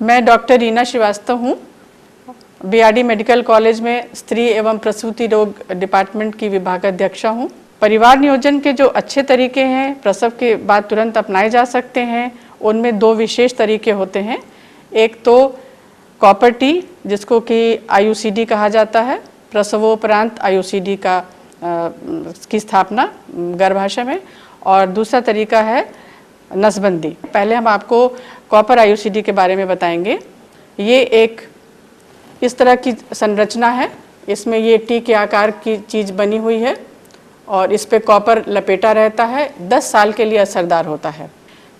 मैं डॉक्टर रीना श्रीवास्तव हूँ। BRD medical college में स्त्री एवं प्रसूति रोग डिपार्टमेंट की विभागाध्यक्षा हूँ। परिवार नियोजन के जो अच्छे तरीके हैं, प्रसव के बाद तुरंत अपनाए जा सकते हैं, उनमें दो विशेष तरीके होते हैं। एक तो कॉपर टी, जिसको कि आईयूसीडी कहा जाता है, प्रसवोपरांत आईयूसीडी की स्थापना गर्भाशय में, और दूसरा तरीका है नसबंदी। पहले हम आपको कॉपर आईयूसीडी के बारे में बताएंगे। ये एक इस तरह की संरचना है, इसमें ये टी के आकार की चीज़ बनी हुई है और इस पे कॉपर लपेटा रहता है। 10 साल के लिए असरदार होता है।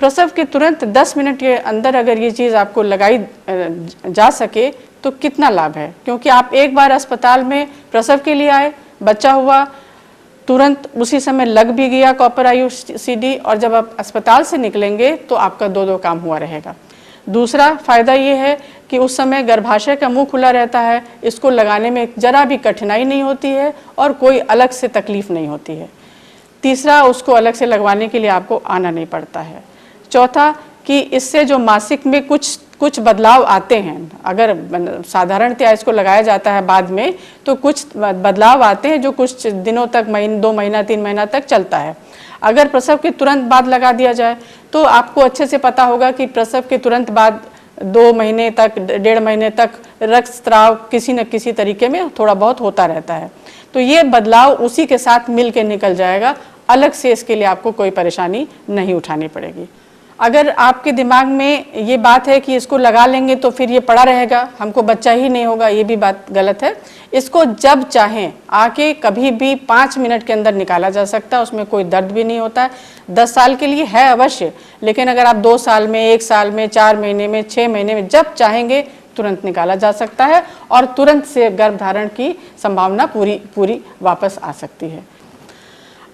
प्रसव के तुरंत 10 मिनट के अंदर अगर ये चीज़ आपको लगाई जा सके तो कितना लाभ है, क्योंकि आप एक बार अस्पताल में प्रसव के लिए आए, बच्चा हुआ, तुरंत उसी समय लग भी गया कॉपर आईयूसीडी, और जब आप अस्पताल से निकलेंगे तो आपका दो काम हुआ रहेगा। दूसरा फ़ायदा ये है कि उस समय गर्भाशय का मुंह खुला रहता है, इसको लगाने में जरा भी कठिनाई नहीं होती है और कोई अलग से तकलीफ नहीं होती है। तीसरा, उसको अलग से लगवाने के लिए आपको आना नहीं पड़ता है। चौथा, कि इससे जो मासिक में कुछ बदलाव आते हैं, अगर साधारणतया इसको लगाया जाता है बाद में, तो कुछ बदलाव आते हैं जो कुछ दिनों तक, 2 महीना 3 महीना तक चलता है। अगर प्रसव के तुरंत बाद लगा दिया जाए तो आपको अच्छे से पता होगा कि प्रसव के तुरंत बाद 2 महीने तक, 1.5 महीने तक रक्तस्राव किसी न किसी तरीके में थोड़ा बहुत होता रहता है। तो ये बदलाव उसी के साथ मिल के निकल जाएगा, अलग से इसके लिए आपको कोई परेशानी नहीं उठानी पड़ेगी। अगर आपके दिमाग में ये बात है कि इसको लगा लेंगे तो फिर ये पड़ा रहेगा, हमको बच्चा ही नहीं होगा, ये भी बात गलत है। इसको जब चाहें आके कभी भी 5 मिनट के अंदर निकाला जा सकता है, उसमें कोई दर्द भी नहीं होता है। 10 साल के लिए है अवश्य, लेकिन अगर आप 2 साल में, 1 साल में, 4 महीने में, 6 महीने में, जब चाहेंगे तुरंत निकाला जा सकता है और तुरंत से गर्भधारण की संभावना पूरी वापस आ सकती है।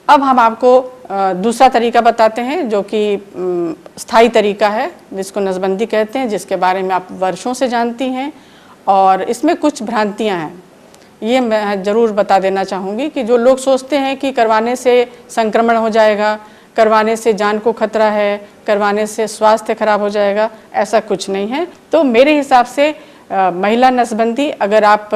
अब हम आपको दूसरा तरीका बताते हैं जो कि स्थायी तरीका है, जिसको नसबंदी कहते हैं, जिसके बारे में आप वर्षों से जानती हैं, और इसमें कुछ भ्रांतियां हैं। ये मैं ज़रूर बता देना चाहूँगी कि जो लोग सोचते हैं कि करवाने से संक्रमण हो जाएगा, करवाने से जान को खतरा है, करवाने से स्वास्थ्य खराब हो जाएगा, ऐसा कुछ नहीं है। तो मेरे हिसाब से महिला नसबंदी अगर आप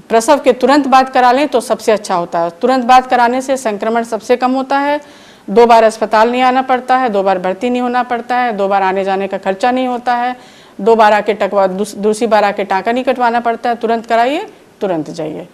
प्रसव के तुरंत बाद करा लें तो सबसे अच्छा होता है। तुरंत बाद कराने से संक्रमण सबसे कम होता है, 2 बार अस्पताल नहीं आना पड़ता है, 2 बार भर्ती नहीं होना पड़ता है, 2 बार आने जाने का खर्चा नहीं होता है, 2 बार आके दूसरी बार आके टाँका नहीं कटवाना पड़ता है। तुरंत कराइए, तुरंत जाइए।